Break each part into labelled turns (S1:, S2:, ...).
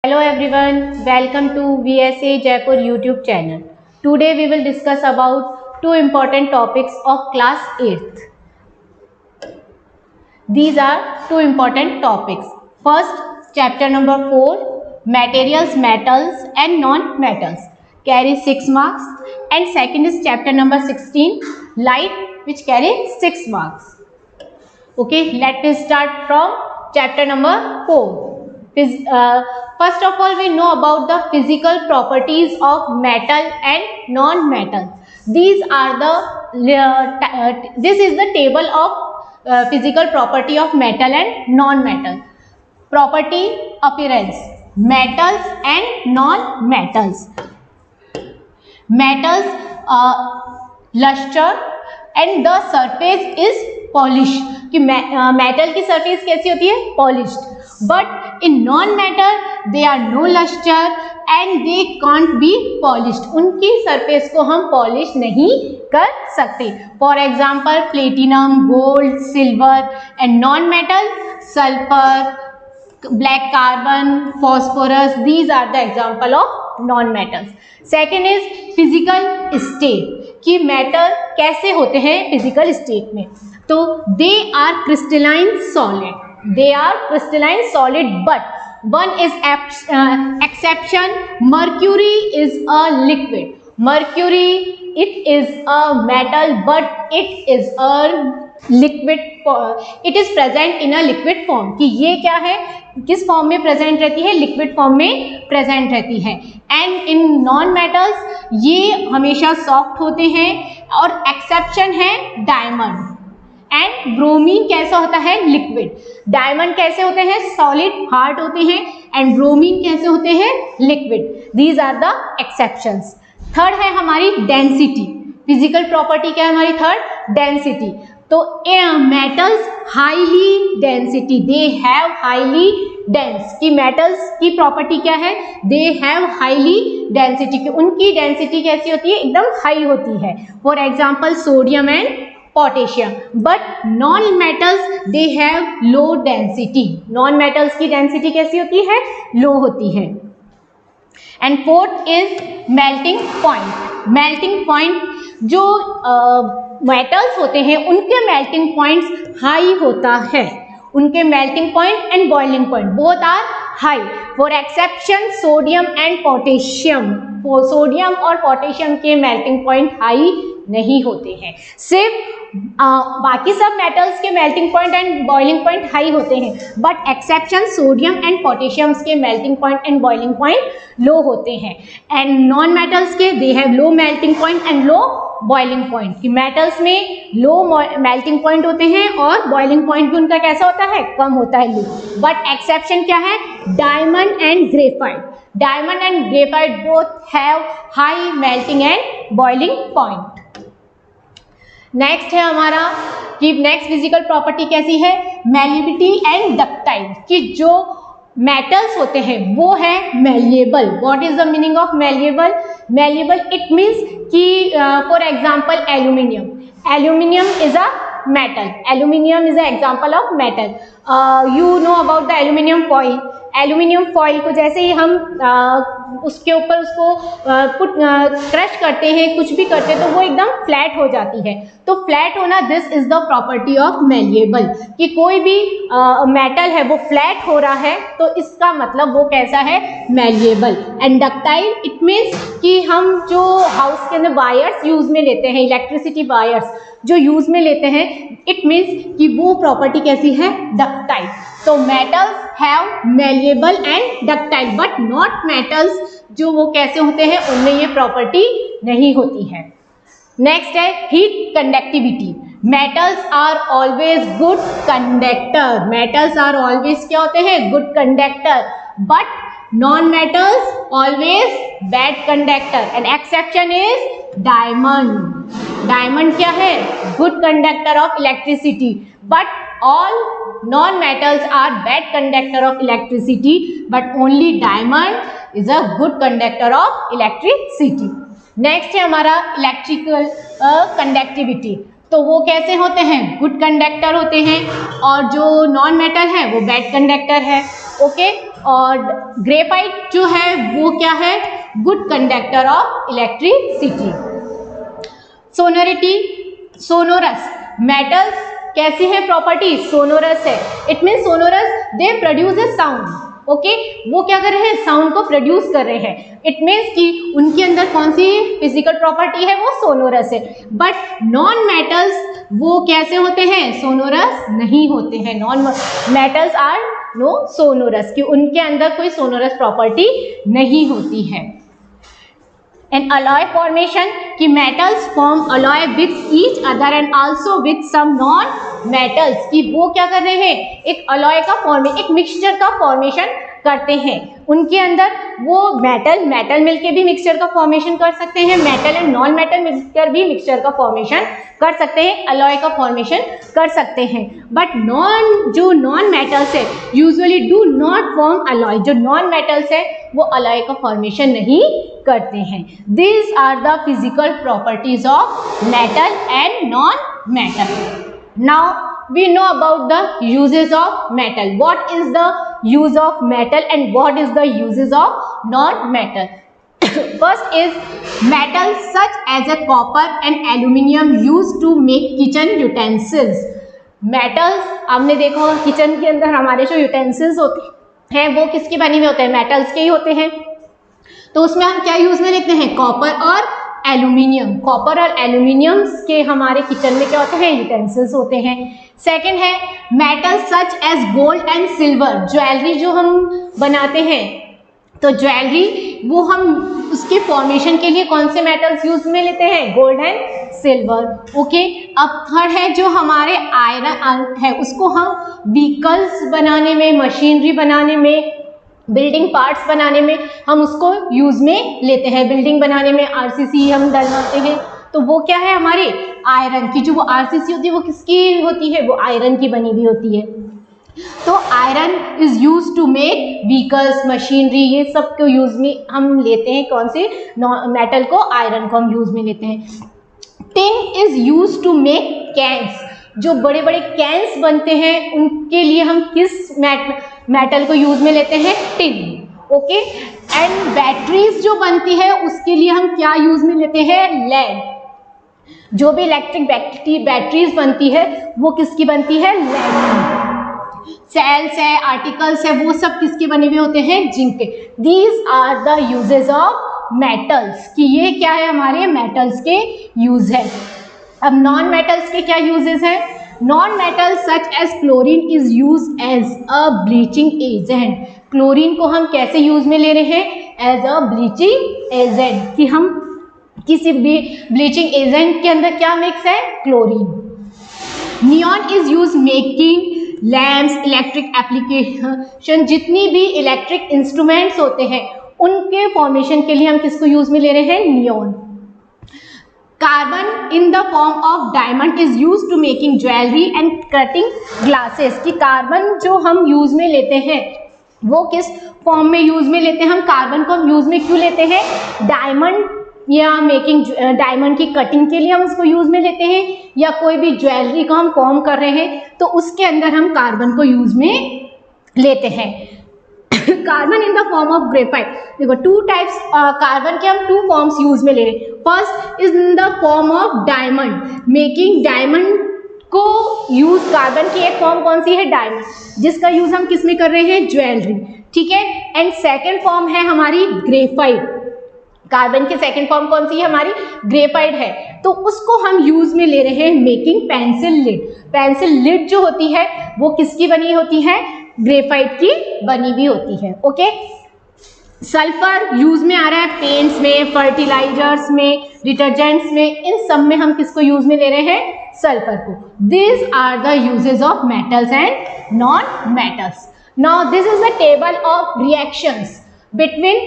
S1: Hello everyone, welcome to VSA Jaipur YouTube channel. Today we will discuss about two important topics of class 8th. These are two important topics. First, chapter number 4, materials, metals and non-metals, carries 6 marks, and second is chapter number 16, light, which carries 6 marks. Okay, let us start from chapter number 4. First of all, we know about the physical properties of metal and non-metal. These are this is the table of physical property of metal and non-metal. Property, appearance, metals and non-metals. Metals, luster and the surface is polish कि metal की surface कैसी होती है, polished. But in non metal they are no lustre and they can't be polished. उनकी surface को हम polish नहीं कर सकते. For example platinum, gold, silver and non metal sulphur, black carbon, phosphorus. These are the example of non metals. Second is physical state कि metal कैसे होते हैं फिजिकल स्टेट में. तो they are crystalline solid. They are crystalline solid but one is exception. Mercury is a liquid. Mercury it is a metal but it is a liquid. It is present in a liquid form कि ये क्या है, किस form में present रहती है, liquid form में present रहती है. एंड इन नॉन मेटल्स ये हमेशा सॉफ्ट होते हैं. और एक्सेप्शन है डायमंड. एंड ब्रोमीन कैसा होता है, लिक्विड. डायमंड कैसे होते हैं, सॉलिड हार्ड होते हैं. एंड ब्रोमीन कैसे होते हैं, liquid. These are the exceptions. Third है हमारी डेंसिटी. फिजिकल प्रॉपर्टी क्या है हमारी थर्ड, डेंसिटी. तो metals highly density, they have highly dense. कि मेटल्स की प्रॉपर्टी क्या है, दे हैव हाईली डेंसिटी. कि उनकी डेंसिटी कैसी होती है, एकदम हाई होती है. For example sodium and potassium. But non metals they have low density. Non metals की डेंसिटी कैसी होती है, लो होती है. And fourth is melting point. Melting point जो मेटल्स होते हैं उनके मेल्टिंग पॉइंट्स हाई होता है. उनके melting point and boiling point both are high. For exception sodium and potassium. Sodium और पोटेशियम के मेल्टिंग पॉइंट हाई नहीं होते हैं. सिर्फ बाकी सब मेटल्स के melting point and boiling point high होते हैं. But exception sodium and potassium के melting point and boiling point low होते हैं. एंड नॉन मेटल्स के they have low melting point and low boiling point. कि मेटल्स में low melting point होते हैं और बॉइलिंग पॉइंट भी उनका कैसा होता है, कम होता है, लो. बट एक्सेप्शन क्या है, diamond and graphite. Diamond and graphite both have high melting and boiling point. Next है हमारा कि नेक्स्ट फिजिकल प्रॉपर्टी कैसी है, मेलिबिलिटी एंड डक्टाइल. कि जो मेटल्स होते हैं वो है malleable. What is the meaning of malleable, malleable it means कि for example aluminium. Aluminium is a metal. Aluminium is an example of metal. You know about the aluminium foil. Aluminium foil को जैसे ही हम उसके ऊपर उसको crush करते हैं, कुछ भी करते हैं, तो वो एकदम फ्लैट हो जाती है. तो फ्लैट होना, this is the property of malleable. कि कोई भी मेटल है वो फ्लैट हो रहा है तो इसका मतलब वो कैसा है, malleable. And ductile it means कि हम जो हाउस के अंदर वायर्स यूज में लेते हैं, इलेक्ट्रिसिटी वायर्स जो यूज में लेते हैं, इट मीन्स कि वो प्रॉपर्टी कैसी है, डक्टाइल. तो metals have malleable and ductile but not metals जो वो कैसे होते हैं, उनमें ये प्रॉपर्टी नहीं होती है. नेक्स्ट है heat conductivity. Metals are always good conductor. Metals are always क्या होते हैं, good conductor. But non metals always bad conductor. And exception is diamond. Diamond क्या है, good conductor of electricity. But all non-metals are bad conductor of electricity, but only diamond is a good conductor of electricity. Next है हमारा electrical conductivity. तो वो कैसे होते हैं, good conductor होते हैं, और जो नॉन मेटल है वो बैड कंडक्टर है. ओके, और ग्रेफाइट जो है वो क्या है, good conductor of electricity. Sonority, sonorous, metals कैसी है प्रॉपर्टी, सोनोरस है। It mean sonorous, they produce a sound, okay, वो क्या कर रहे हैं, साउंड को प्रोड्यूस कर रहे हैं। इट मीन्स कि उनके अंदर कौन सी फिजिकल प्रॉपर्टी है, वो सोनोरस है। बट नॉन मेटल्स वो कैसे होते हैं, सोनोरस नहीं होते हैं। Non metals are no sonorous, कि उनके अंदर कोई सोनोरस प्रॉपर्टी नहीं होती है। एंड अलॉय फॉर्मेशन, कि metals form alloy with each other and also with some non metals, कि वो क्या कर रहे हैं, एक अलॉय का फॉर्मेशन, एक मिक्सचर का फॉर्मेशन करते हैं। उनके अंदर वो मेटल मिलके भी मिक्सचर का फॉर्मेशन कर सकते हैं, मेटल एंड नॉन मेटल मिलकर भी मिक्सचर का फॉर्मेशन कर सकते हैं, अलॉय का फॉर्मेशन कर सकते हैं। बट जो नॉन मेटल्स है usually do not form alloy, जो नॉन मेटल्स है वो अलॉय का फॉर्मेशन नहीं करते हैं। These are the physical properties of metal and non metal. Now we know about the uses of metal. What is the use of metal and what is the uses of non-metal? First is metal such as a copper and aluminium used to make kitchen utensils. Metals आपने देखा होगा kitchen के अंदर हमारे जो utensils होते हैं वो किसके बने हुए होते हैं, मेटल्स के ही होते हैं। तो उसमें हम क्या यूज में लेते हैं, कॉपर और एल्यूमिनियम। कॉपर और एल्यूमिनियम के हमारे किचन में क्या होते हैं, यूटेंसिल्स होते हैं। सेकंड है metal such as gold and silver, jewellery जो हम बनाते हैं, तो ज्वेलरी वो हम उसके फॉर्मेशन के लिए कौन से मेटल्स यूज में लेते हैं, गोल्ड एंड सिल्वर, ओके। अब थर्ड है जो हमारे आयरन है, उसको हम व्हीकल्स बनाने में, मशीनरी बनाने में, बिल्डिंग पार्ट्स बनाने में हम उसको यूज में लेते हैं। बिल्डिंग बनाने में आरसीसी हम डलवाते हैं, तो वो क्या है, हमारे आयरन की, जो वो आरसीसी होती है वो किसकी होती है, वो आयरन की बनी हुई होती है। तो iron is use to make vehicles, machinery, ये सब को यूज में हम लेते हैं। कौन से मेटल को, आयरन को हम यूज में लेते हैं। Tin is use to make cans, जो बड़े बड़े कैन्स बनते हैं उनके लिए हम किस मेटल को यूज में लेते हैं, टिन, ओके। एंड बैटरीज जो बनती है उसके लिए हम क्या यूज में लेते हैं, लेड। जो भी इलेक्ट्रिक बैटरीज बनती है वो किसकी बनती है, लेड। सेल्स है, आर्टिकल्स है, वो सब किसके बने हुए होते हैं, जिंक के। These are the uses of metals, कि ये क्या है, हमारे मेटल्स के यूज है। अब नॉन मेटल्स के क्या यूजेस हैं, non metal such as chlorine is use as a bleaching agent. Chlorine को हम कैसे यूज में ले रहे हैं, एज अ ब्लीचिंग एजेंट, कि हम किसी भी ब्लीचिंग एजेंट के अंदर क्या मिक्स है, chlorine. Neon is use making lamps, electric application, जितनी भी इलेक्ट्रिक इंस्ट्रूमेंट्स होते हैं उनके फॉर्मेशन के लिए हम किसको यूज में ले रहे हैं, neon. Carbon in the form of diamond is use to making jewellery and cutting glasses, कि कार्बन जो हम यूज में लेते हैं वो किस फॉर्म में यूज में लेते हैं, हम कार्बन को हम यूज में क्यों लेते हैं, डायमंड या मेकिंग डायमंड की कटिंग के लिए हम उसको यूज में लेते हैं, या कोई भी ज्वेलरी को हम फॉर्म कर रहे हैं तो उसके अंदर हम कार्बन को यूज में लेते हैं। Carbon in the form of graphite, देखो टू टाइप्स कार्बन के हम टू फॉर्म्स यूज में ले रहे हैं। First is in the form of diamond, making diamond को यूज, कार्बन की एक फॉर्म कौन सी है, डायमंड, जिसका यूज हम किस में कर रहे हैं, ज्वेलरी, ठीक है। एंड सेकेंड फॉर्म है हमारी ग्रेफाइट, कार्बन की सेकेंड फॉर्म कौन सी है, हमारी ग्रेफाइट है, तो उसको हम यूज में ले रहे हैं making pencil lead. Pencil lead जो होती है वो किसकी बनी होती है, ग्रेफाइट की बनी हुई होती है, ओके। सल्फर यूज में आ रहा है पेंट्स में, फर्टिलाइजर्स में, डिटर्जेंट्स में, इन सब में हम किसको यूज में ले रहे हैं, सल्फर को। This are the uses of metals and non metals. Now this is the table of reactions between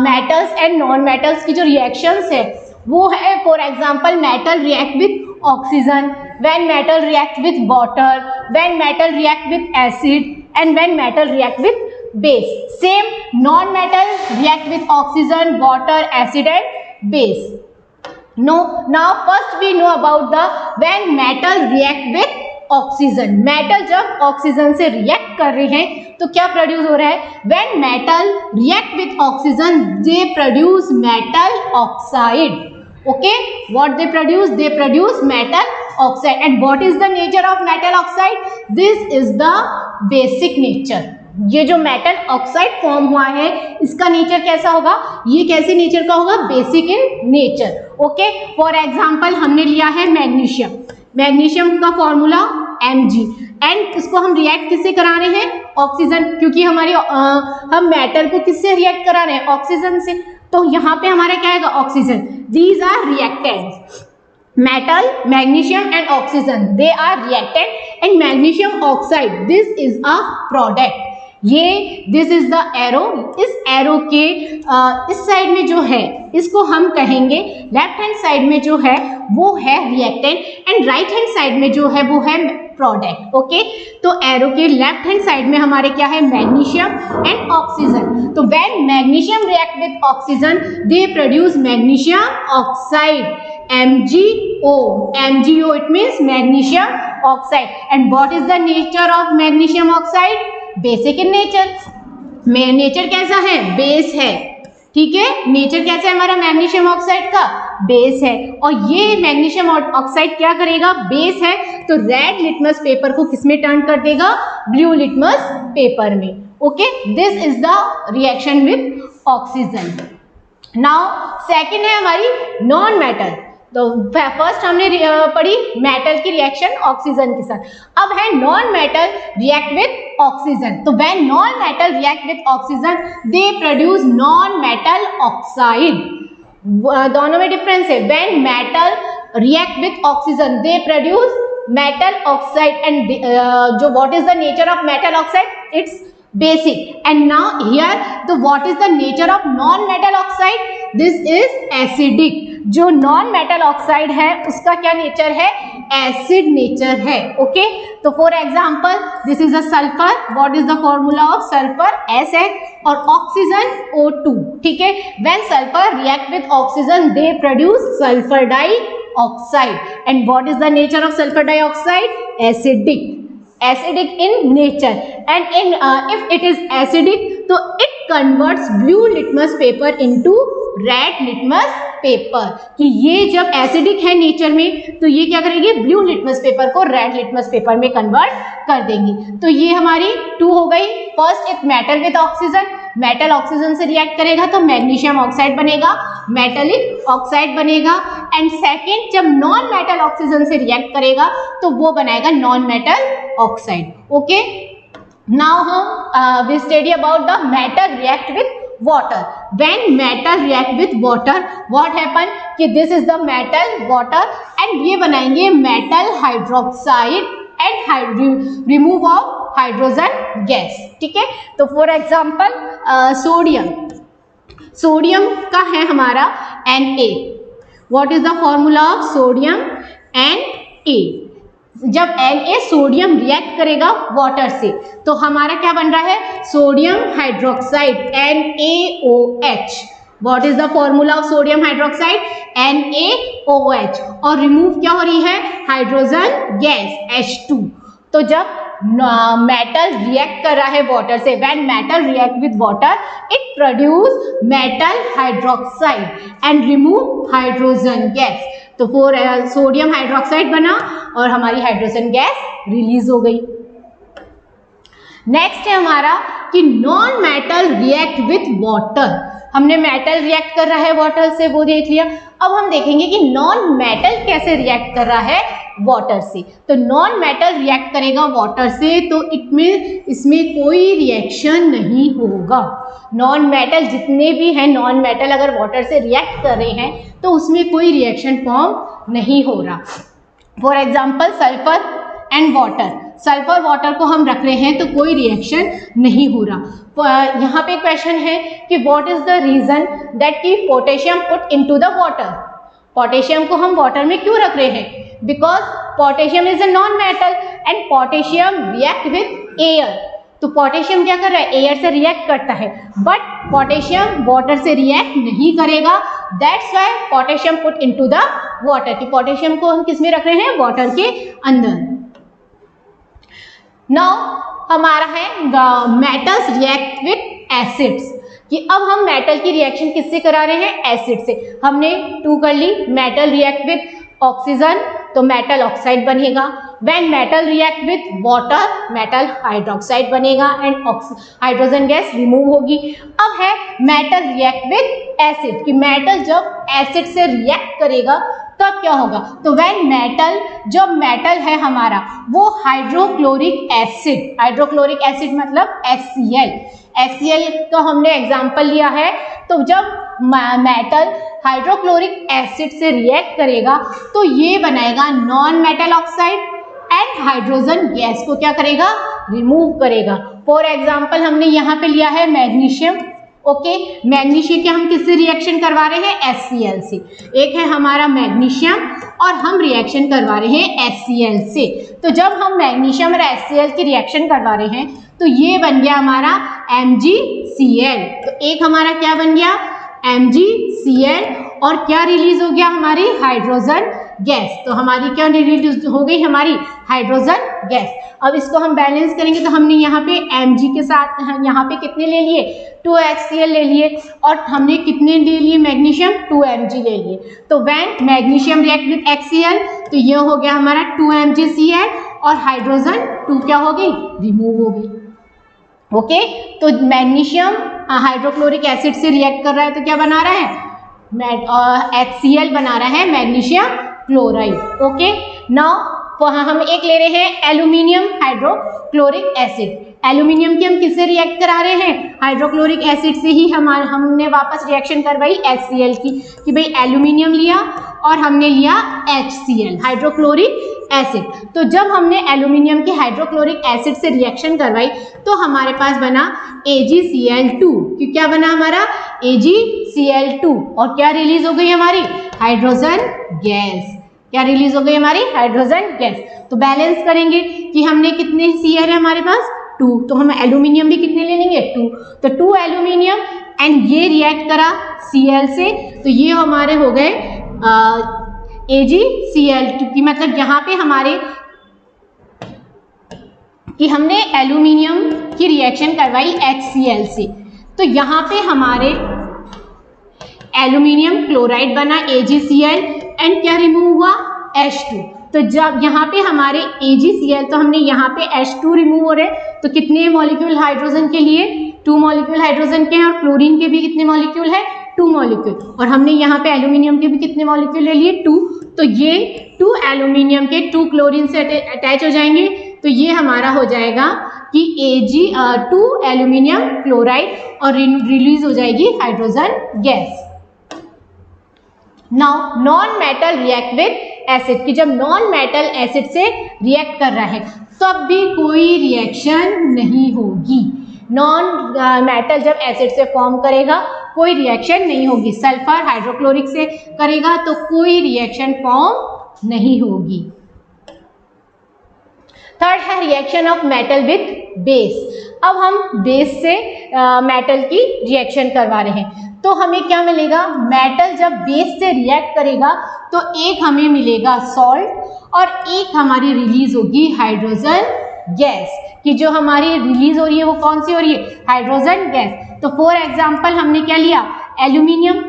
S1: metals and non metals की जो रिएक्शंस है वो है, for example metal react with oxygen, when metal react with water, when metal react with acid, and when metal react with base. Same non-metal react with oxygen, water, acid and base. No, now first we know about the when metal react with oxygen. Metal जब oxygen से react कर रहे हैं तो क्या produce हो रहा है? When metal react with oxygen they produce metal oxide. Okay, what they produce? They produce metal oxide. And what is the nature of metal oxide? This is the basic nature. ये जो metal oxide form हुआ है इसका nature कैसा होगा? ये कैसे nature का होगा? Basic in nature. Okay, for example हमने लिया है मैग्नीशियम. मैग्नीशियम का फॉर्मूला Mg एंड इसको हम रिएक्ट किससे करा रहे हैं? ऑक्सीजन, क्योंकि हमारी हम मेटल को किससे रिएक्ट करा रहे हैं? ऑक्सीजन से. तो यहाँ पे हमारा क्या आएगा? Oxygen. These are reactants. Metal, magnesium and oxygen, they are reactant. And magnesium oxide, this is a product. ये दिस इज द एरो. इस एरो के इस साइड में जो है इसको हम कहेंगे, लेफ्ट हैंड साइड में जो है वो है reactant and right hand side में जो है वो है प्रोडक्ट. ओके, तो एरो के लेफ्ट हैंड साइड में हमारे क्या है? Magnesium and oxygen. तो when magnesium react with oxygen they produce magnesium oxide, MgO. MgO, it means magnesium oxide. And what is the nature of magnesium oxide? Basic in nature. Nature कैसा है? Base है. ठीक है, nature कैसा है हमारा magnesium oxide का? Base है. और ये मैग्नीशियम ऑक्साइड क्या करेगा? बेस है, तो रेड लिटमस पेपर को किसमें टर्न कर देगा? ब्लू लिटमस पेपर में. Okay, this is the reaction with oxygen. Now second है हमारी नॉन मेटल. तो फर्स्ट हमने पढ़ी मेटल की रिएक्शन ऑक्सीजन के साथ. अब है non metal react with oxygen. तो when non metal react with oxygen they produce non metal oxide. दोनों में डिफरेंस है. When metal react with oxygen they produce metal oxide. And जो what is the nature of metal oxide? It's basic. And now here the what is the nature of non metal oxide? This is acidic. जो non metal oxide है उसका क्या nature है? Acid nature है. Okay, तो for example this is a sulphur. What is the formula of sulphur? Sn. और oxygen O2. ठीक है, when sulphur react with oxygen they produce sulphur dioxide. And what is the nature of sulphur dioxide? Acidic. Acidic in nature. And in if it is acidic, so it converts blue litmus paper into red litmus paper. कि ये जब acidic है nature में तो ये क्या करेगी? Blue litmus paper को रेड लिटमस पेपर में कन्वर्ट कर देंगी. तो ये हमारी 2 हो गई. फर्स्ट एक metal with oxygen. Metal oxygen से रिएक्ट करेगा तो मैग्नीशियम ऑक्साइड बनेगा, मेटेलिक ऑक्साइड बनेगा. एंड सेकेंड जब नॉन मेटल ऑक्सीजन से रिएक्ट करेगा तो वो बनाएगा non metal oxide. Okay, now हम we study about the metal react with water. When metal react with water, what happen? कि this is the metal water and ये बनाएंगे metal hydroxide and remove of hydrogen gas. ठीक है, तो for example sodium का है हमारा Na. What is the formula of sodium? Na. जब Na सोडियम रिएक्ट करेगा वाटर से तो हमारा क्या बन रहा है? Sodium hydroxide NaOH. What is the formula of sodium hydroxide? NaOH. और रिमूव क्या हो रही है? Hydrogen gas H2. तो जब मेटल रिएक्ट कर रहा है वाटर से, when metal react with water it produce metal hydroxide and remove hydrogen gas. तो फोर सोडियम हाइड्रोक्साइड बना और हमारी हाइड्रोजन गैस रिलीज हो गई. नेक्स्ट है हमारा कि non metal react with water. हमने मेटल रिएक्ट कर रहा है वाटर से, वो देख लिया. अब हम देखेंगे कि नॉन मेटल कैसे रिएक्ट कर रहा है वाटर से. तो नॉन मेटल रिएक्ट करेगा वाटर से तो इसमें कोई रिएक्शन नहीं होगा. नॉन मेटल जितने भी हैं नॉन मेटल अगर वाटर से रिएक्ट कर रहे हैं तो उसमें कोई रिएक्शन फॉर्म नहीं हो रहा. For example sulphur and water. Sulphur water को हम रख रहे हैं तो कोई रिएक्शन नहीं हो रहा. यहाँ पे क्वेश्चन है कि what is the reason that कि potassium put into the water. Potassium को हम वाटर में क्यों रख रहे हैं? Because potassium is a non metal and potassium react with air. तो पोटेशियम क्या कर रहा है? एयर से रिएक्ट करता है, बट पोटेशियम वाटर से रिएक्ट नहीं करेगा. That's why potassium put into the water. कि पोटेशियम को हम किस में रख रहे हैं? वाटर के अंदर. नाउ हमारा है मेटल्स रिएक्ट विथ एसिड्स, कि अब हम मेटल की रिएक्शन किससे करा रहे हैं, एसिड से। हमने 2 कर ली, मेटल रिएक्ट विथ ऑक्सीजन तो मेटल ऑक्साइड बनेगा, when metal react with water metal hydroxide बनेगा एंड हाइड्रोजन गैस रिमूव होगी। अब है मेटल रिएक्ट विथ एसिड, कि मेटल जब एसिड से रिएक्ट करेगा तब क्या होगा, तो व्हेन मेटल, जब मेटल है हमारा वो हाइड्रोक्लोरिक एसिड, हाइड्रोक्लोरिक एसिड मतलब HCl, HCl का हमने एग्जांपल लिया है। तो जब मेटल हाइड्रोक्लोरिक एसिड से रिएक्ट करेगा तो ये बनाएगा non metal oxide and hydrogen gas को क्या करेगा, रिमूव करेगा। फॉर एग्जांपल हमने यहाँ पे लिया है मैग्नीशियम, ओके, मैग्नीशियम के हम किससे रिएक्शन करवा रहे हैं, HCl से। एक है हमारा मैग्नीशियम और हम रिएक्शन करवा रहे हैं HCl से। तो जब हम मैग्नीशियम और HCl की रिएक्शन करवा रहे हैं तो ये बन गया हमारा MgCl। तो एक हमारा क्या बन गया, MgCl, और क्या रिलीज हो गया, हमारी हाइड्रोजन गैस। तो हमारी क्या रिलीज हो गई, हमारी हाइड्रोजन गैस। अब इसको हम बैलेंस करेंगे तो हमने यहाँ पे Mg के साथ यहाँ पे कितने ले लिए, 2HCl ले लिए, और हमने कितने ले लिए मैग्नीशियम, 2Mg ले लिए। तो when magnesium react with HCl तो ये हो गया हमारा 2MgCl और हाइड्रोजन 2 क्या हो गई, रिमूव हो गई। ओके, तो मैग्नीशियम हाइड्रोक्लोरिक एसिड से रिएक्ट कर रहा है तो क्या बना रहा है, HCl बना रहा है, मैग्नीशियम क्लोराइड। ओके, नाउ हम एक ले रहे हैं एल्यूमिनियम हाइड्रोक्लोरिक एसिड। एल्यूमिनियम की हम किससे रिएक्ट करा रहे हैं, हाइड्रोक्लोरिक एसिड से ही हमने वापस रिएक्शन करवाई HCl की, कि भाई एल्यूमिनियम लिया और हमने लिया HCl हाइड्रोक्लोरिक एसिड। तो जब हमने एल्यूमिनियम की हाइड्रोक्लोरिक एसिड से रिएक्शन करवाई तो हमारे पास बना AgCl2, कि क्या बना हमारा AgCl2, और क्या रिलीज हो गई हमारी, हाइड्रोजन गैस। क्या रिलीज हो गई हमारी, हाइड्रोजन गैस। तो बैलेंस करेंगे कि हमने कितने Cl है हमारे पास, 2, तो हम एल्यूमिनियम भी कितने ले लेंगे, 2, तो 2 एल्यूमिनियम एंड ये रिएक्ट करा Cl से, तो ये हमारे हो गए AgCl2, की मतलब यहाँ पे हमारे कि हमने एल्यूमिनियम की रिएक्शन करवाई HCl से, तो यहाँ पे हमारे एल्यूमिनियम क्लोराइड बना AgCl एंड क्या रिमूव हुआ, H2। तो जब यहाँ पे हमारे AgCl, तो हमने यहाँ पे H2 रिमूव हो रहे, तो कितने मॉलिक्यूल हाइड्रोजन के लिए, 2 मॉलिक्यूल हाइड्रोजन के हैं, और क्लोरीन के भी कितने मॉलिक्यूल है, 2 मॉलिक्यूल, और हमने यहाँ पे एल्यूमिनियम के भी कितने मॉलिक्यूल ले लिए, 2। तो ये 2 एल्यूमिनियम के 2 क्लोरीन से अटैच हो जाएंगे, तो ये हमारा हो जाएगा कि Ag2 एल्यूमिनियम क्लोराइड, और रिलीज हो जाएगी hydrogen gas. Now non metal react with acid, कि जब नॉन मेटल एसिड से रिएक्ट कर रहा है तब भी कोई रिएक्शन नहीं होगी। नॉन मेटल जब एसिड से फॉर्म करेगा कोई रिएक्शन नहीं होगी। सल्फर हाइड्रोक्लोरिक से करेगा तो कोई रिएक्शन फॉर्म नहीं होगी। थर्ड है reaction of metal with base. अब हम बेस से मेटल की रिएक्शन करवा रहे हैं, तो हमें क्या मिलेगा, मेटल जब बेस से रिएक्ट करेगा तो एक हमें मिलेगा सॉल्ट और एक हमारी रिलीज होगी हाइड्रोजन गैस, कि जो हमारी रिलीज हो रही है वो कौन सी हो रही है, हाइड्रोजन गैस। तो फॉर एग्जांपल हमने क्या लिया, एल्यूमिनियम,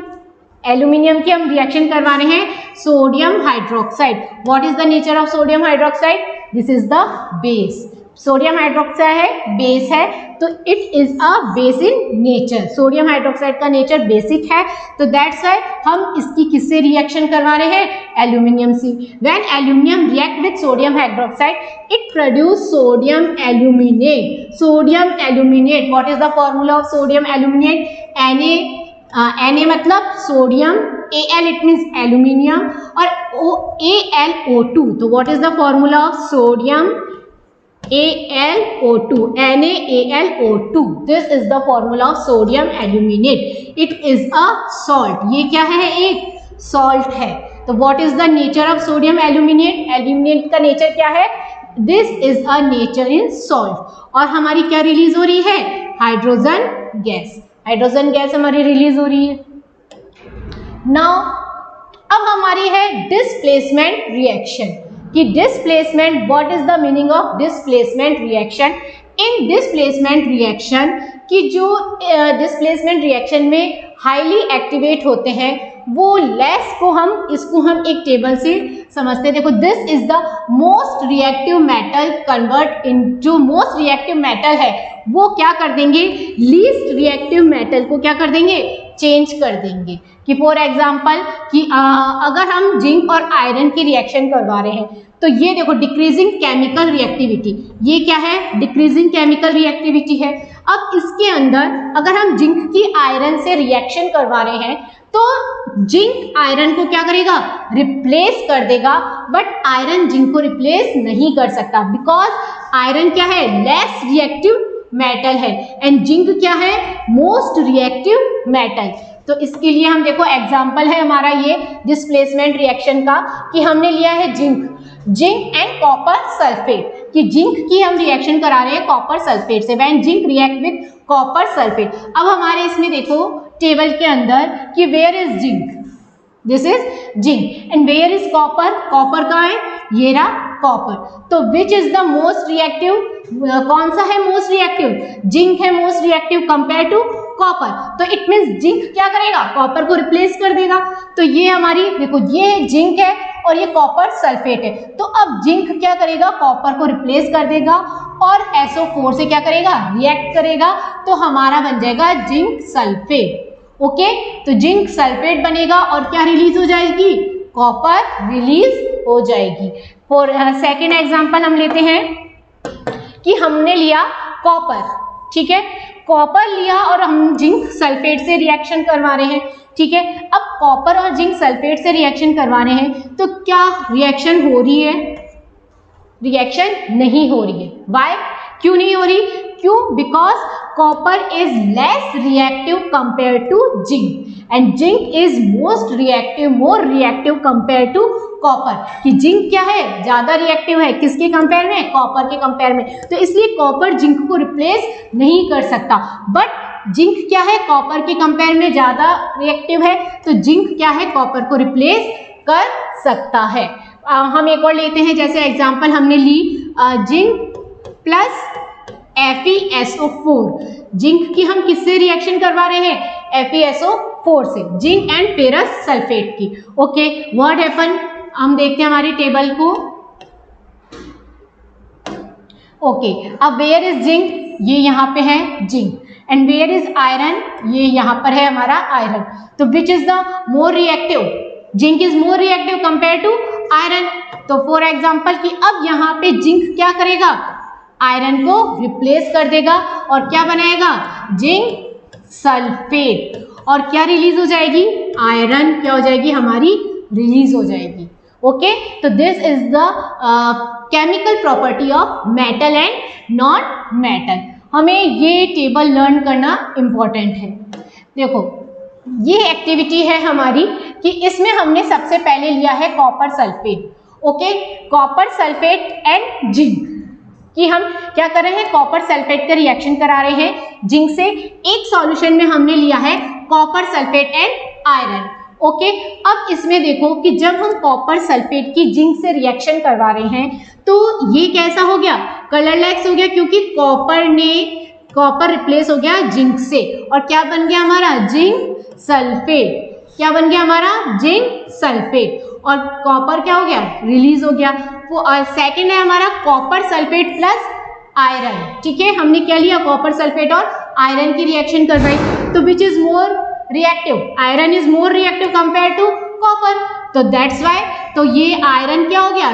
S1: एल्यूमिनियम की हम रिएक्शन करवा रहे हैं sodium hydroxide. What is the nature of sodium hydroxide, this is the base. Sodium hydroxide है, बेस है, तो it is a base in nature. Sodium hydroxide का नेचर बेसिक है, तो दैट्स व्हाई हम इसकी किससे रिएक्शन करवा रहे हैं, एल्यूमिनियम से। When aluminium react with sodium hydroxide it produce sodium aluminate. Sodium aluminate, what is the formula of sodium aluminate, Na मतलब sodium, Al it means aluminium, और AlO2, तो what is the formula of sodium AlO2, NaAlO2, this is the formula of sodium aluminate. It is a salt. ये क्या है, एक salt है। तो what is the nature of sodium aluminate? Aluminate का nature क्या है, this is a nature in salt। और हमारी क्या रिलीज हो रही है, हाइड्रोजन गैस। हाइड्रोजन गैस हमारी रिलीज हो रही है। नाउ अब हमारी है डिस्प्लेसमेंट रिएक्शन, कि displacement, what is the meaning of displacement reaction. In displacement reaction कि जो डिस्प्लेसमेंट रिएक्शन में हाईली एक्टिवेट होते हैं वो लेस को इसको हम एक टेबल से समझते हैं। देखो, this is the most reactive metal convert in, जो मोस्ट रिएक्टिव मेटल है वो क्या कर देंगे, लीस्ट रिएक्टिव मेटल को क्या कर देंगे, चेंज कर देंगे। कि फॉर एग्जांपल कि अगर हम जिंक और आयरन की रिएक्शन करवा रहे हैं तो ये देखो डिक्रीजिंग केमिकल रिएक्टिविटी, ये क्या है, डिक्रीजिंग केमिकल रिएक्टिविटी है। अब इसके अंदर अगर हम जिंक की आयरन से रिएक्शन करवा रहे हैं तो जिंक आयरन को क्या करेगा, रिप्लेस कर देगा, बट आयरन जिंक को रिप्लेस नहीं कर सकता बिकॉज आयरन क्या है, लेस रिएक्टिव मेटल है एंड जिंक क्या है, मोस्ट रिएक्टिव मेटल। तो इसके लिए हम देखो एग्जांपल है हमारा ये डिस्प्लेसमेंट रिएक्शन का कि हमने लिया है जिंक एंड कॉपर सल्फेट, कि जिंक की हम रिएक्शन करा रहे हैं कॉपर सल्फेट से, when zinc react with copper sulphate. अब हमारे इसमें देखो टेबल के अंदर कि where is zinc, this is zinc and where is copper, copper कहाँ है, ये रहा कॉपर। तो which is the most reactive, कौन सा है मोस्ट रिएक्टिव, जिंक है most reactive compare to copper. तो इट मीन्स जिंक क्या करेगा, कॉपर को रिप्लेस कर देगा। तो ये हमारी देखो ये जिंक है और ये कॉपर सल्फेट है, तो अब जिंक क्या करेगा, कॉपर को रिप्लेस कर देगा और SO4 से क्या करेगा, रिएक्ट करेगा, तो हमारा बन जाएगा जिंक सल्फेट। ओके, तो जिंक सल्फेट बनेगा और क्या रिलीज हो जाएगी, कॉपर रिलीज हो जाएगी। फॉर सेकेंड एग्जांपल हम लेते हैं कि हमने लिया कॉपर, ठीक है, कॉपर लिया और हम जिंक सल्फेट से रिएक्शन करवा रहे हैं, ठीक है। अब कॉपर और जिंक सल्फेट से रिएक्शन करवा रहे हैं तो क्या रिएक्शन हो रही है, रिएक्शन नहीं हो रही है। वाई, क्यों नहीं हो रही, क्यों, because copper is less reactive compare to zinc and zinc is most reactive, more reactive compare to copper. कि जिंक क्या है, ज्यादा रिएक्टिव है, किसके कंपेयर में, कॉपर के कंपेयर में। तो इसलिए कॉपर जिंक को रिप्लेस नहीं कर सकता, बट जिंक क्या है, कॉपर के कंपेयर में ज्यादा रिएक्टिव है, तो जिंक क्या है, कॉपर को रिप्लेस कर सकता है। हम एक और लेते हैं, जैसे एग्जांपल हमने ली जिंक प्लस FeSO4, जिंक की हम किससे रिएक्शन करवा रहे हैं, FeSO4 से, जिंक एंड फेरस सल्फेट की। ओके, व्हाट हैपन, हम देखते हैं हमारी टेबल को। ओके, अब वेयर इज जिंक, ये यहाँ पे है zinc and where is iron, ये यहाँ पर है हमारा आयरन। तो which is the more reactive, zinc is more reactive compare to iron. तो फॉर एग्जांपल कि अब यहाँ पे जिंक क्या करेगा, आयरन को रिप्लेस कर देगा और क्या बनाएगा, जिंक सल्फेट, और क्या रिलीज हो जाएगी, आयरन क्या हो जाएगी हमारी, रिलीज हो जाएगी। ओके, तो this is the chemical property of metal and non metal. हमें ये टेबल लर्न करना इंपॉर्टेंट है। देखो ये एक्टिविटी है हमारी कि इसमें हमने सबसे पहले लिया है copper sulphate. Okay, copper sulphate and zinc कि हम क्या कर रहे हैं, कॉपर सल्फेट का रिएक्शन करा रहे हैं जिंक से। एक सॉल्यूशन में हमने लिया है copper sulphate and iron. Okay, अब इसमें देखो कि जब हम कॉपर सल्फेट की जिंक से रिएक्शन करवा रहे हैं तो ये कैसा हो गया, कलरलेस हो गया, क्योंकि कॉपर रिप्लेस हो गया जिंक से और क्या बन गया हमारा, जिंक सल्फेट। क्या बन गया हमारा, जिंक सल्फेट, और कॉपर क्या हो गया, रिलीज हो गया। वो सेकंड है हमारा कॉपर सल्फेट प्लस आयरन। ठीक है, हमने क्या लिया, कॉपर सल्फेट और आयरन की रिएक्शन करवाई। तो which is more reactive, iron is more reactive compare to copper, तो दैट्स वाई। तो ये आयरन क्या हो गया,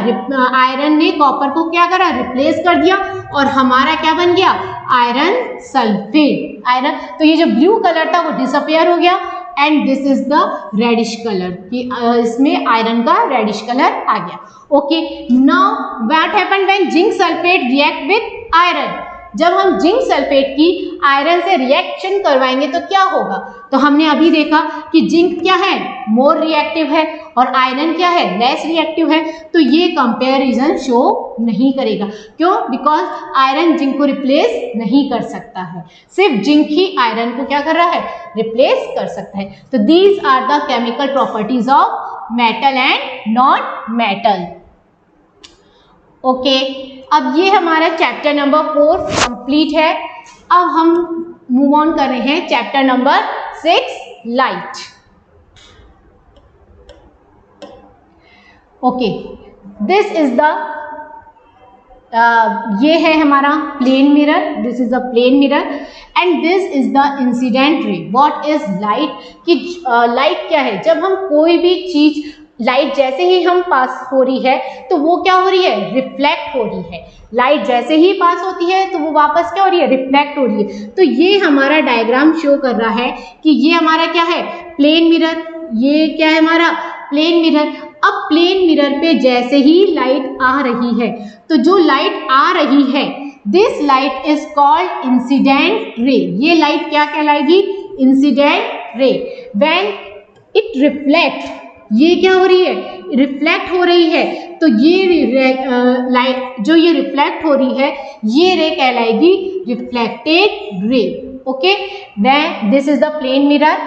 S1: आयरन ने कॉपर को क्या करा, रिप्लेस कर दिया और हमारा क्या बन गया, आयरन सल्फेट। आयरन, तो ये जो ब्लू कलर था वो डिसअपियर हो गया and this is the reddish colour, कि इसमें आयरन का रेडिश कलर आ गया। Okay, now what happened when zinc sulphate react with iron. जब हम जिंक सल्फेट की आयरन से रिएक्शन करवाएंगे तो क्या होगा, तो हमने अभी देखा कि जिंक क्या है, मोर रिएक्टिव है और आयरन क्या है, लेस रिएक्टिव है। तो ये कंपैरिजन शो नहीं करेगा, क्यों, बिकॉज आयरन जिंक को रिप्लेस नहीं कर सकता है, सिर्फ जिंक ही आयरन को क्या कर रहा है, रिप्लेस कर सकता है। तो these are the chemical properties of metal and non metal. Okay, अब ये हमारा चैप्टर नंबर 4 कंप्लीट है। अब हम मूव ऑन कर रहे हैं chapter number 6 light. Okay, this is the ये है हमारा plane mirror, this is the plane mirror and this is the incident ray. What is light? कि लाइट क्या है? जब हम कोई भी चीज, लाइट जैसे ही हम पास हो रही है तो वो क्या हो रही है? रिफ्लेक्ट हो रही है। लाइट जैसे ही पास होती है तो वो वापस क्या हो रही है? रिफ्लेक्ट हो रही है। तो ये हमारा डायग्राम शो कर रहा है कि ये हमारा क्या है? Plane mirror. ये क्या है हमारा? Plane mirror. अब प्लेन मिरर पे जैसे ही लाइट आ रही है तो जो लाइट आ रही है, this light is called incident ray. ये लाइट क्या कहलाएगी? Incident ray. When it reflect, ये क्या हो रही है? रिफ्लेक्ट हो रही है। तो ये लाइट जो ये रिफ्लेक्ट हो रही है, ये रे कहलाएगी reflected ray. Okay, when this is the plane mirror,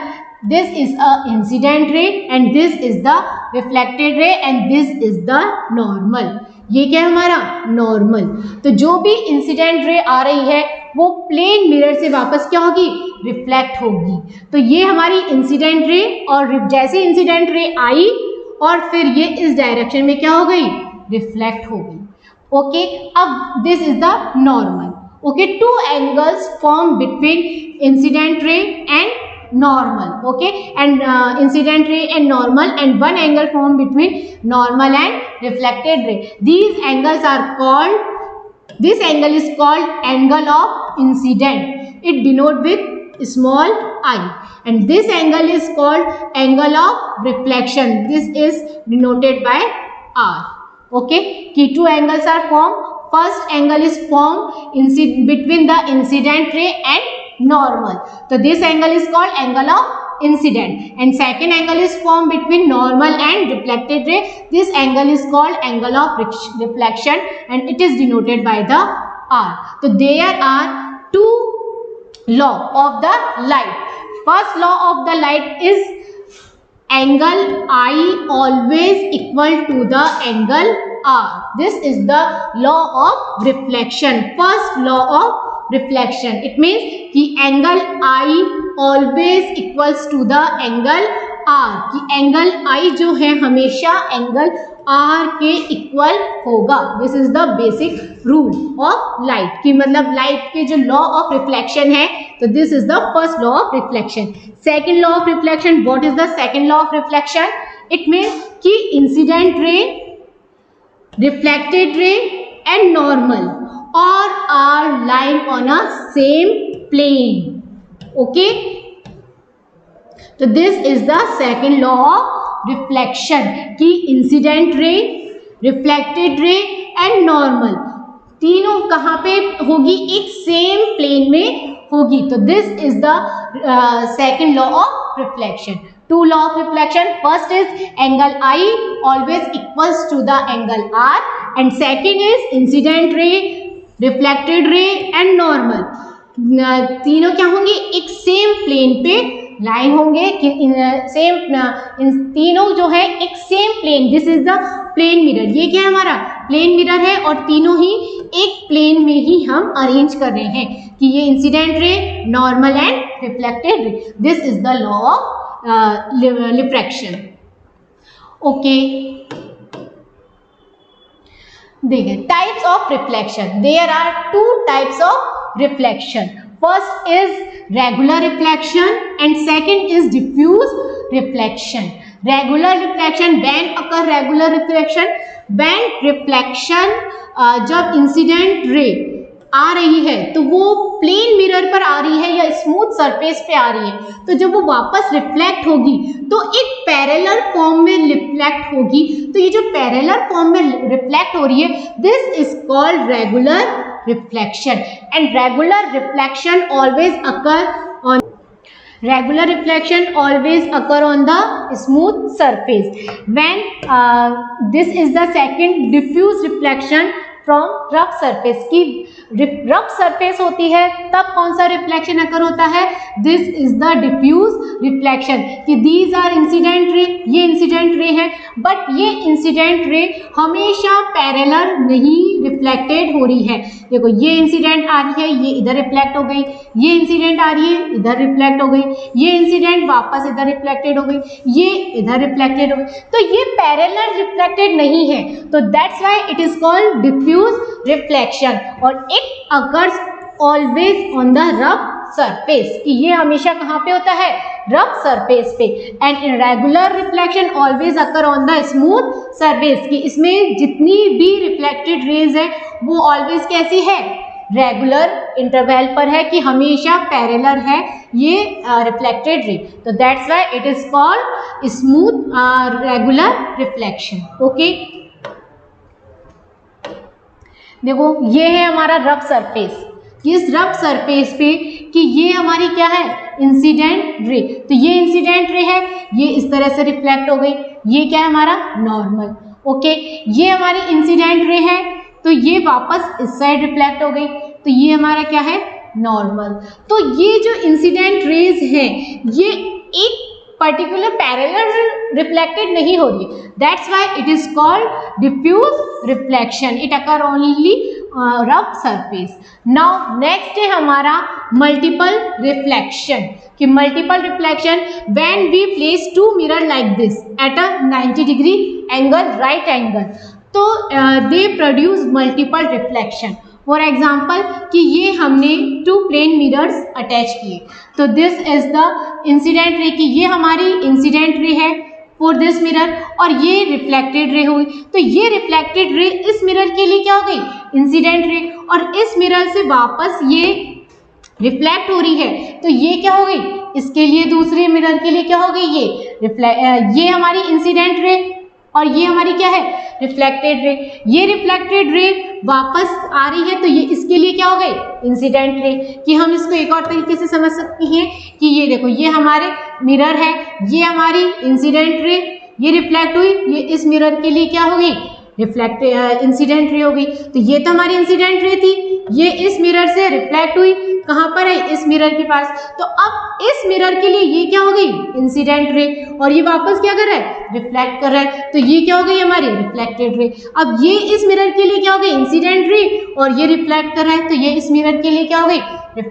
S1: this is a incident ray and this is the reflected ray and this is the normal। ये क्या है हमारा? नॉर्मल। तो जो भी इंसिडेंट रे आ रही है वो प्लेन मिरर से वापस क्या होगी? रिफ्लेक्ट होगी। तो ये हमारी इंसिडेंट रे, और जैसे इंसिडेंट रे आई और फिर ये इस डायरेक्शन में क्या हो गई? रिफ्लेक्ट हो गई। ओके, अब this is the normal. Okay, two angles form between incident ray and normal, okay, and incident ray and normal, and one angle formed between normal and reflected ray. These angles are called, this angle is called angle of incident. It denoted with small I, and this angle is called angle of reflection. This is denoted by R. Okay, key two angles are formed. First angle is formed between the incident ray and normal. So this angle is called angle of incident, and second angle is formed between normal and reflected ray. This angle is called angle of reflection and it is denoted by the R. So there are two laws of the light. First law of the light is angle I always equal to the angle R. This is the law of reflection. First law of reflection, it means कि angle I always equals to the angle R, कि angle I जो है हमेशा angle R के equal होगा। This is the basic rule of light, कि मतलब light के जो लॉ ऑफ रिफ्लेक्शन है, तो this is the first law of reflection. Second law of reflection, what is the second law of reflection? It means कि incident ray, reflected ray and normal or are lying on a same plane. Okay, so this is the second law of reflection, कि incident ray, reflected ray and normal तीनों कहाँ पे होगी? एक same plane में होगी। तो this is the second law of reflection. Two law of reflection, first is angle I always equals to the angle R, and second is incident ray, reflected ray and normal, तीनों क्या होंगे? एक same plane पे line होंगे, कि same in तीनों जो है एक same plane. This is the plane mirror. ये क्या है? हमारा प्लेन मिरर है और तीनों ही एक प्लेन में ही हम अरेंज कर रहे हैं, कि ये incident ray, normal and reflected ray. This is the law of refraction. Okay, देखिए types of reflection. There are two types of reflection. First is regular reflection and second is diffuse reflection. Regular reflection, when occur regular reflection, when reflection जब incident ray आ रही है तो वो plane mirror पर आ रही है या स्मूथ सरफेस पे आ रही है, तो जब वो वापस रिफ्लेक्ट होगी तो एक पैरेलल फॉर्म में रिफ्लेक्ट होगी। तो ये जो पैरेलल फॉर्म में रिफ्लेक्ट हो रही है, this is called regular reflection. And regular reflection always occur on the smooth surface. When this is the second diffuse reflection from rough surface, की रफ सरफेस होती है तब कौन सा रिफ्लेक्शन अकर होता है, this is the diffuse reflection, कि these are incident ray, ये इंसिडेंट रे है, बट ये इंसिडेंट रे हमेशा पैरेलल नहीं रिफ्लेक्टेड हो रही है। देखो ये इंसिडेंट आ रही है, ये इधर रिफ्लेक्ट हो गई, ये इंसिडेंट आ रही है, इधर रिफ्लेक्ट हो गई, ये इंसिडेंट वापस इधर रिफ्लेक्टेड हो गई, ये इधर रिफ्लेक्टेड हो गई, तो ये पैरेलल रिफ्लेक्टेड नहीं है, तो that's why it is called diffuse reflection, और it occurs always on the rough surface, कि ये हमेशा कहाँ पे होता है, रफ सरफेस पे। And irregular reflection always occur on the smooth surface, कि इसमें जितनी भी रिफ्लेक्टेड रेज है वो ऑलवेज कैसी है, रेगुलर इंटरवल पर है, कि हमेशा पैरेलल है ये रिफ्लेक्टेड रे, तो that's why it is called smooth regular reflection. Okay, देखो ये है हमारा रफ सरफेस, इस रफ सरफेस पे कि ये हमारी क्या है, इंसिडेंट रे, तो ये इंसिडेंट रे है, ये इस तरह से रिफ्लेक्ट हो गई, ये क्या है हमारा नॉर्मल। ओके, ये हमारी इंसिडेंट रे है, तो ये वापस इस साइड रिफ्लेक्ट हो गई, तो ये हमारा क्या है, नॉर्मल। तो ये जो इंसिडेंट रेज हैं ये एक पर्टिकुलर पैरेलल रिफ्लेक्टेड नहीं हो रही है, that's why it is called diffuse reflection, it occur only rough surface. Now next है हमारा मल्टीपल रिफ्लेक्शन, कि multiple reflection when we place two mirror like this at a 90 degree angle, right angle, तो they produce multiple reflection. For example कि ये हमने to plane mirrors attach किए, तो this is the incident रे, कि ये हमारी इंसिडेंट रे है फॉर दिस मिरर, और ये रिफ्लेक्टेड रे हुई, तो ये रिफ्लेक्टेड रे इस मिरर के लिए क्या हो गई, इंसिडेंट रे, और इस मिरर से वापस ये रिफ्लेक्ट हो रही है, तो ये क्या हो गई, इसके लिए दूसरे मिरर के लिए क्या हो गई, ये हमारी इंसिडेंट रे, और ये हमारी क्या है, रिफ्लेक्टेड रे। ये रिफ्लेक्टेड रे वापस आ रही है, तो ये इसके लिए क्या हो गई, इंसिडेंट रे, कि हम इसको एक और तरीके से समझ सकते हैं कि ये देखो ये हमारे मिरर है, ये हमारी इंसिडेंट रे, ये रिफ्लेक्ट हुई, ये इस मिरर के लिए क्या हो गई, इंसिडेंट रे हो गई, तो ये तो हमारी इंसिडेंट रे थी, ये इस मिरर से रिफ्लेक्ट हुई, कहाँ पर है, इस मिरर के पास, तो अब इस मिरर के लिए ये क्या हो गई, इंसिडेंट रे, और ये वापस क्या कर रहा है, रिफ्लेक्ट कर रहा है, तो ये क्या हो गई हमारी रिफ्लेक्टेड रे। अब ये इस मिरर के लिए क्या हो गई, इंसिडेंट रे, और ये रिफ्लेक्ट कर रहा है, तो ये इस मिरर के लिए क्या हो गई, ये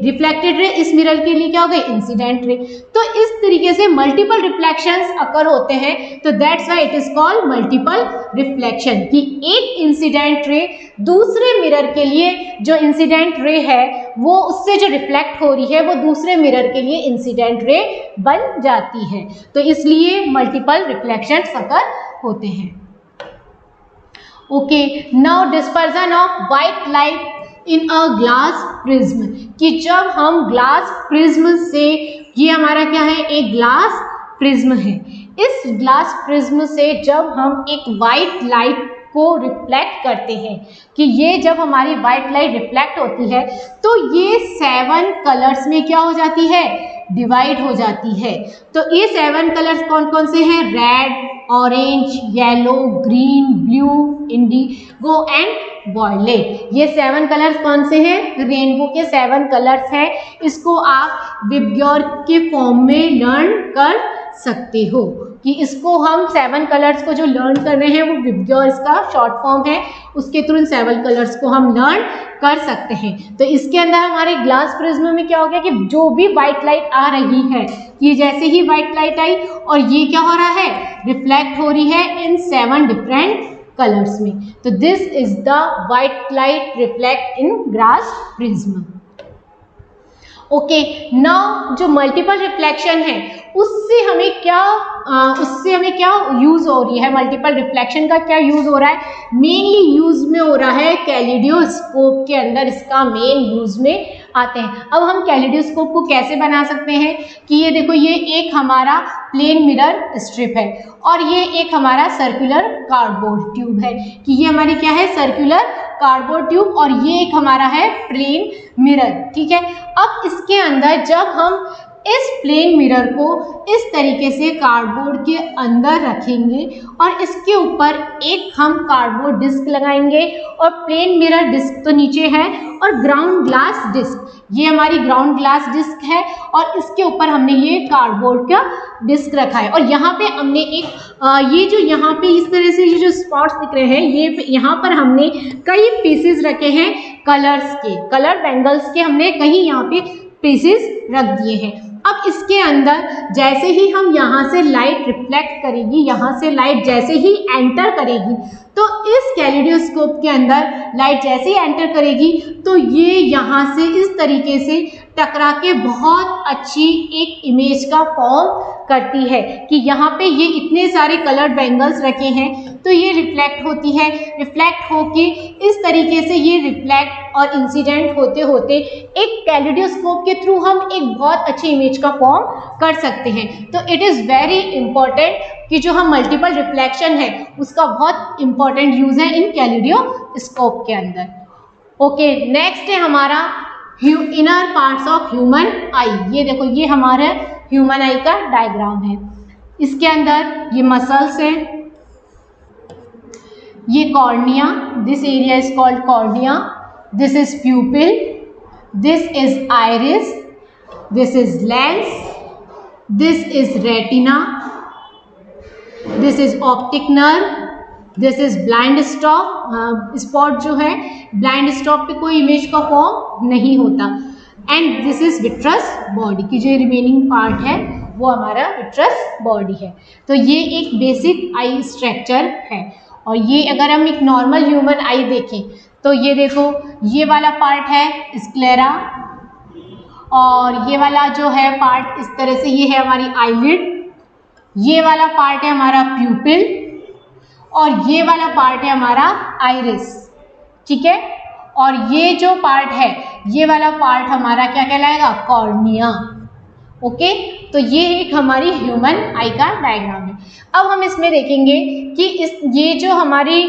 S1: रिफ्लेक्टेड रे, इस मिरर के लिए क्या हो गई, इंसिडेंट रे। तो इस तरीके से मल्टीपल रिफ्लेक्शंस अकर होते हैं, तो that's why it is called multiple reflection, कि एक इंसिडेंट रे दूसरे मिरर के लिए जो इंसिडेंट रे है वो उससे जो रिफ्लेक्ट हो रही है वो दूसरे मिरर के लिए इंसिडेंट रे बन जाती है, तो इसलिए मल्टीपल रिफ्लेक्शंस अकर होते हैं। Okay, now dispersion of white light in a glass prism, कि जब हम ग्लास प्रिज्म से, ये हमारा क्या है, एक ग्लास प्रिज्म है, इस ग्लास प्रिज्म से जब हम एक वाइट लाइट को रिफ्लेक्ट करते हैं, कि ये जब हमारी वाइट लाइट रिफ्लेक्ट होती है तो ये 7 कलर्स में क्या हो जाती है, डिवाइड हो जाती है। तो ये 7 कलर्स कौन कौन से हैं, red, orange, yellow, green, blue, indigo and violet, ये 7 कलर्स कौन से हैं, रेनबो के 7 कलर्स हैं। इसको आप विबग्योर के फॉर्म में लर्न कर सकते हो, कि इसको हम 7 कलर्स को जो लर्न कर रहे हैं वो विबग्योर इसका शॉर्ट फॉर्म है, उसके थ्रू इन 7 कलर्स को हम लर्न कर सकते हैं। तो इसके अंदर हमारे ग्लास प्रिज्म में क्या हो गया कि जो भी व्हाइट लाइट आ रही है, ये जैसे ही व्हाइट लाइट आई और ये क्या हो रहा है, रिफ्लेक्ट हो रही है इन 7 डिफरेंट कलर्स में, तो this is the white light reflect in glass prism. Okay, now जो मल्टीपल रिफ्लेक्शन है उससे हमें क्या यूज हो रही है, मल्टीपल रिफ्लेक्शन का क्या यूज हो रहा है, मेनली यूज में हो रहा है कैलिडोस्कोप के अंदर, इसका मेन यूज में आते हैं। अब हम कैलिडोस्कोप को कैसे बना सकते हैं, कि ये देखो ये एक हमारा प्लेन मिरर स्ट्रिप है और ये एक हमारा सर्कुलर कार्डबोर्ड ट्यूब है, कि ये हमारी क्या है, सर्कुलर कार्डबोर्ड ट्यूब, और ये एक हमारा है प्लेन मिरर, ठीक है। अब इसके अंदर जब हम इस प्लेन मिरर को इस तरीके से कार्डबोर्ड के अंदर रखेंगे और इसके ऊपर एक हम कार्डबोर्ड डिस्क लगाएंगे और प्लेन मिरर डिस्क तो नीचे है और ग्राउंड ग्लास डिस्क, ये हमारी ग्राउंड ग्लास डिस्क है और इसके ऊपर हमने ये कार्डबोर्ड का डिस्क रखा है। और यहाँ पे हमने एक ये जो यहाँ पे इस तरह से ये जो स्पॉट्स दिख रहे हैं, ये यहाँ पर हमने कई पीसेस रखे हैं कलर्स के, कलर बैंगल्स के हमने कहीं यहाँ पे पीसेस रख दिए हैं। अब इसके अंदर जैसे ही हम यहाँ से लाइट रिफ्लेक्ट करेगी, यहाँ से लाइट जैसे ही एंटर करेगी, तो इस कैलिडोस्कोप के अंदर लाइट जैसे ही एंटर करेगी तो ये यहाँ से इस तरीके से टकरा के बहुत अच्छी एक इमेज का फॉर्म करती है कि यहाँ पे ये इतने सारे कलर्ड बैंगल्स रखे हैं तो ये रिफ्लेक्ट होती है, रिफ्लेक्ट होके इस तरीके से ये रिफ्लेक्ट और इंसिडेंट होते होते एक कैलिडोस्कोप के थ्रू हम एक बहुत अच्छी इमेज का फॉर्म कर सकते हैं। तो इट इज़ वेरी इंपॉर्टेंट कि जो हम मल्टीपल रिफ्लेक्शन है उसका बहुत इंपॉर्टेंट यूज़ है इन कैलिडोस्कोप के अंदर। ओके, नेक्स्ट है हमारा इनर पार्ट्स ऑफ ह्यूमन आई। ये देखो, ये हमारा ह्यूमन आई का डायग्राम है। इसके अंदर ये मसल्स हैं, ये cornea, this area is called cornea, this is प्यूपिल, this is iris, this is lens, this is retina, this is optic nerve, this is blind spot जो है ब्लाइंड स्टॉप पे कोई इमेज का फॉर्म नहीं होता। And this is vitreous body की जो remaining part है वो हमारा विट्रस बॉडी है। तो ये एक बेसिक आई स्ट्रक्चर है। और ये अगर हम एक नॉर्मल ह्यूमन आई देखें तो ये देखो, ये वाला पार्ट है स्क्लेरा और ये वाला जो है पार्ट इस तरह से ये है हमारी आईलिड, ये वाला पार्ट है हमारा प्यूपिल और ये वाला पार्ट है हमारा आइरिस, ठीक है। और ये जो पार्ट है ये वाला पार्ट हमारा क्या कहलाएगा, कॉर्निया। ओके, तो ये एक हमारी ह्यूमन आई का डायग्राम है। अब हम इसमें देखेंगे कि ये जो हमारी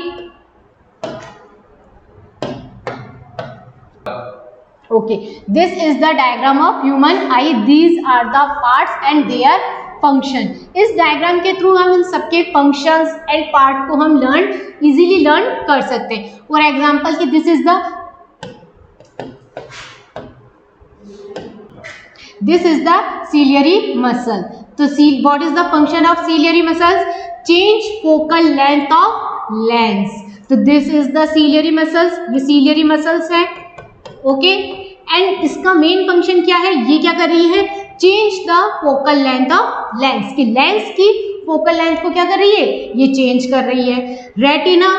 S1: okay, this is the diagram of human eye, these are the parts and their function. इस डायग्राम के थ्रू हम इन सबके फंक्शंस एंड पार्ट को हम इजीली लर्न कर सकते हैं। फॉर एग्जाम्पल कि this is the ciliary muscle. तो what is the function of ciliary muscles? Change focal length of lens. तो this is the ciliary muscles, ये सीलियरी मसल्स है। ओके, एंड इसका मेन फंक्शन क्या है? ये क्या कर रही है? Change the focal length of lens, की लेंस की फोकल लेंथ को क्या कर रही है? ये चेंज कर रही है। रेटिना,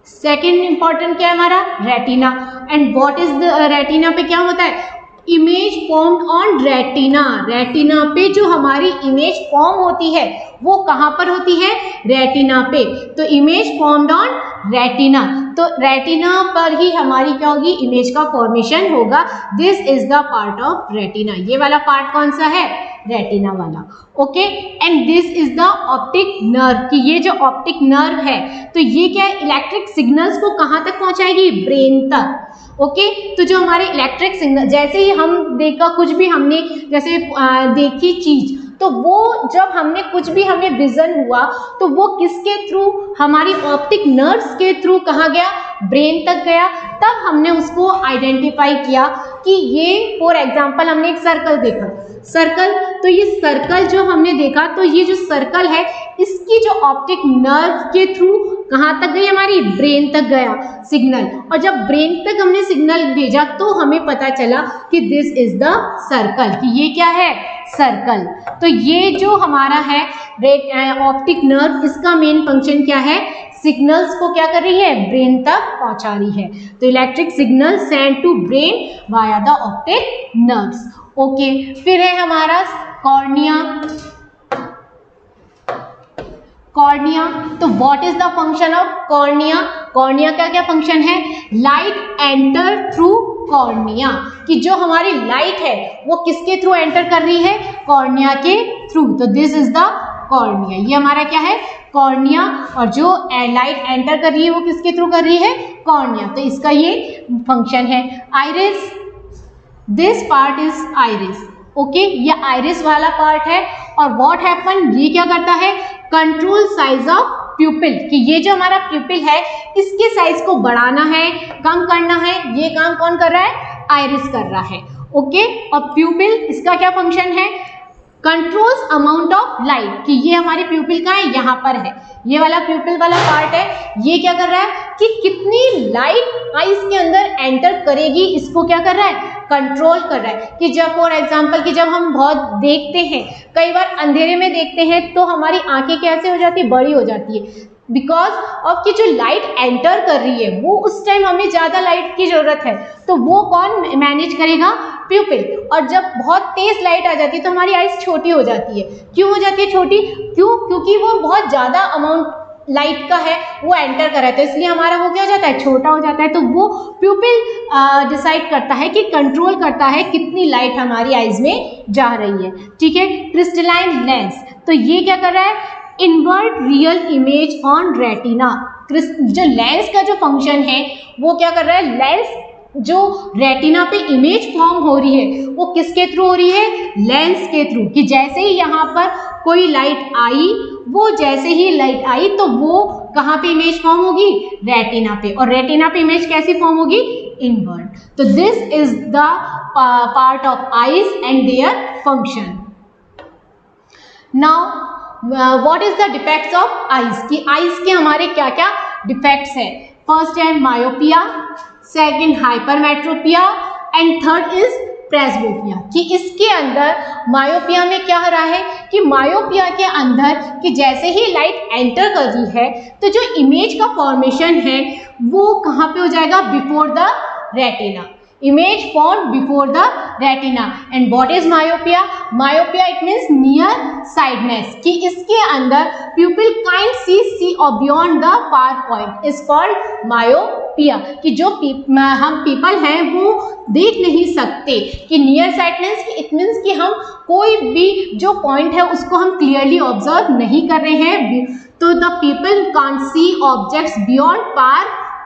S1: सेकेंड इंपॉर्टेंट क्या है हमारा? Retina. And what is the retina पे क्या होता है? Image formed on retina. Retina पे जो हमारी इमेज फॉर्म होती है वो कहाँ पर होती है? रेटिना पे। तो इमेज फॉर्म्ड ऑन रेटिना, तो रेटिना पर ही हमारी क्या होगी? इमेज का फॉर्मेशन होगा। This is the part of retina. ये वाला पार्ट कौन सा है? रेटिना वाला। Okay, and this is the optic nerve, कि ये जो ऑप्टिक नर्व है तो ये क्या है? इलेक्ट्रिक सिग्नल्स को कहाँ तक पहुंचाएगी? ब्रेन तक। ओके, तो जो हमारे इलेक्ट्रिक सिग्नल, जैसे ही हम देखा कुछ भी हमने जैसे देखी चीज, तो वो जब हमने कुछ भी हमें विजन हुआ तो वो किसके थ्रू? हमारी ऑप्टिक नर्व्स के थ्रू कहाँ गया? ब्रेन तक गया। तब हमने उसको आइडेंटिफाई किया कि ये, फॉर एग्जांपल हमने एक सर्कल देखा, सर्कल, तो ये सर्कल जो हमने देखा तो ये जो सर्कल है इसकी जो ऑप्टिक नर्व के थ्रू कहाँ तक गई? हमारी ब्रेन तक गया सिग्नल। और जब ब्रेन तक हमने सिग्नल भेजा तो हमें पता चला कि दिस इज द सर्कल, कि ये क्या है? सर्कल। तो ये जो हमारा है ऑप्टिक नर्व, इसका मेन फंक्शन क्या है? सिग्नल्स को क्या कर रही है? ब्रेन तक पहुंचा रही है। तो electric signal send to brain via the optic nerves. Okay, फिर है हमारा कॉर्निया। कॉर्निया, तो what is the function of cornea? Cornea का क्या फंक्शन है? लाइट एंटर थ्रू कॉर्निया, कि जो हमारी लाइट है वो किसके थ्रू एंटर कर रही है? कॉर्निया के थ्रू। तो दिस इज द कॉर्निया, ये हमारा क्या है? कॉर्निया। और जो लाइट एंटर कर रही है वो किसके थ्रू कर रही है? कॉर्निया। तो इसका ये फंक्शन है। Iris, this part is iris. Okay, ये आइरिस वाला पार्ट है। और व्हाट हैपन, ये क्या करता है, कंट्रोल साइज ऑफ प्यूपिल, कि ये जो हमारा प्यूपिल है इसके साइज को बढ़ाना है, कम करना है, ये काम कौन कर रहा है, आइरिस कर रहा है। ओके, और प्यूपिल इसका क्या फंक्शन है, कंट्रोल्स अमाउंट ऑफ लाइट, कि ये हमारी प्यूपिल कहाँ है, यहाँ पर है, ये वाला प्यूपिल वाला पार्ट है। ये क्या कर रहा है कि कितनी लाइट आईज के अंदर एंटर करेगी, इसको क्या कर रहा है, कंट्रोल कर रहा है। कि जब फॉर एग्जांपल कि जब हम बहुत देखते हैं, कई बार अंधेरे में देखते हैं तो हमारी आंखें कैसे हो जाती है, बड़ी हो जाती है, बिकॉज ऑफ कि जो लाइट एंटर कर रही है वो उस टाइम हमें ज़्यादा लाइट की ज़रूरत है, तो वो कौन मैनेज करेगा, प्यूपिल। और जब बहुत तेज लाइट आ जाती है तो हमारी आइज छोटी हो जाती है। क्यों हो जाती है छोटी, क्योंकि वो बहुत ज़्यादा अमाउंट लाइट का है वो एंटर कर रहा है, तो इसलिए हमारा वो क्या हो जाता है, छोटा हो जाता है। तो वो प्यूपिल डिसाइड करता है कि कंट्रोल करता है कितनी लाइट हमारी आइज में जा रही है। ठीक है, क्रिस्टलाइन लेंस, तो ये क्या कर रहा है, invert real image on retina. जो लेंस का जो फंक्शन है वो क्या कर रहा है, लेंस जो रेटिना पे इमेज फॉर्म हो रही है वो किसके थ्रू हो रही है, लेंस के थ्रू। कि जैसे ही यहाँ पर कोई लाइट आई, वो जैसे ही लाइट आई तो वो कहाँ पे इमेज फॉर्म होगी, रेटिना पे, और रेटिना पे इमेज कैसी फॉर्म होगी, इनवर्ट। तो this is the part of eyes and their function. Now what is the defects of eyes, कि आईज के हमारे क्या क्या डिफेक्ट्स है। फर्स्ट है myopia, second hypermetropia and third is presbyopia. कि इसके अंदर मायोपिया में क्या हो रहा है कि मायोपिया के अंदर कि जैसे ही लाइट एंटर कर रही है तो जो इमेज का फॉर्मेशन है वो कहाँ पे हो जाएगा, before the retina, image formed before the retina. And what is myopia? Myopia it means near sightedness, कि इसके अंदर pupil can't see or beyond the far point is called myopia। कि जो हम people हैं वो देख नहीं सकते, कि near sightedness it means कि हम कोई भी जो point है उसको हम clearly observe नहीं कर रहे हैं, तो the people can't see objects beyond far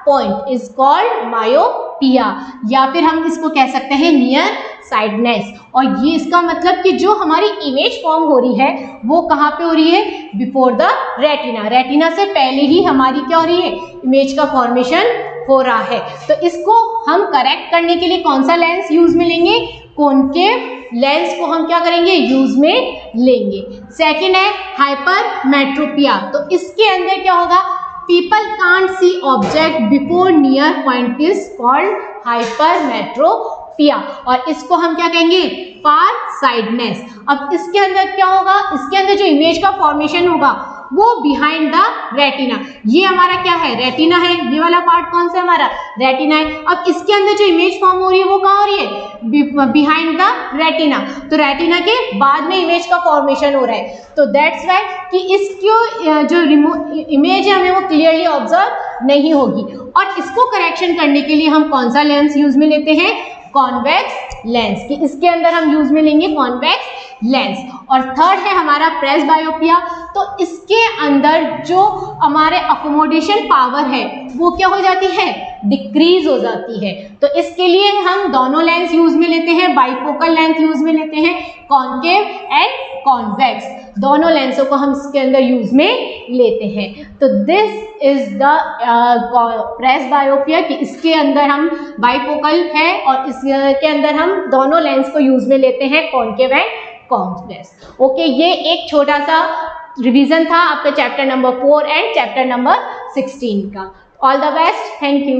S1: point is called myopia, या फिर हम इसको कह सकते हैं नियर साइडनेस। और ये इसका मतलब कि जो हमारी इमेज फॉर्म हो रही है वो कहाँ पे हो रही है, बिफोर द रेटिना, रेटिना से पहले ही हमारी क्या हो रही है, इमेज का फॉर्मेशन हो रहा है। तो इसको हम करेक्ट करने के लिए कौन सा लेंस यूज में लेंगे, कॉनकेव लेंस को हम क्या करेंगे, यूज में लेंगे। सेकेंड है हाइपरमेट्रोपिया, तो इसके अंदर क्या होगा, people can't see object before near point is called hypermetropia, और इसको हम क्या कहेंगे, far sightedness। अब इसके अंदर क्या होगा, इसके अंदर जो इमेज का फॉर्मेशन होगा वो बिहाइंड द रेटिना, ये हमारा क्या है, रेटिना है, ये वाला पार्ट कौन सा हमारा, रेटिना है। अब इसके अंदर जो इमेज फॉर्म हो रही है वो कहाँ हो रही है, बिहाइंड द रेटिना, तो रेटिना के बाद में इमेज का फॉर्मेशन हो रहा है। तो दैट्स वाई कि इसकी जो इमेज है हमें वो क्लियरली ऑब्जर्व नहीं होगी। और इसको करेक्शन करने के लिए हम कौन सा लेंस यूज में लेते हैं, कॉन्वेक्स लेंस, कि इसके अंदर हम यूज में लेंगे कॉन्वेक्स लेंस। और थर्ड है हमारा प्रेसबायोपिया, तो इसके अंदर जो हमारे अकोमोडेशन पावर है वो क्या हो जाती है, डिक्रीज हो जाती है। तो इसके लिए हम दोनों लेंस यूज में लेते हैं, बाइफोकल लेंस यूज में लेते हैं, कॉनकेव एंड कॉन्वेक्स, दोनों लेंसों को हम इसके अंदर यूज में लेते हैं। तो दिस इज द प्रेसबायोपिया, कि इसके अंदर हम बाइफोकल है और इसके अंदर हम दोनों लेंस को यूज में लेते हैं, कॉनकेव एंड कॉन्वेक्स। ओके, ये एक छोटा सा रिवीजन था आपका chapter number 4 and chapter number 16 का। All the best, thank you.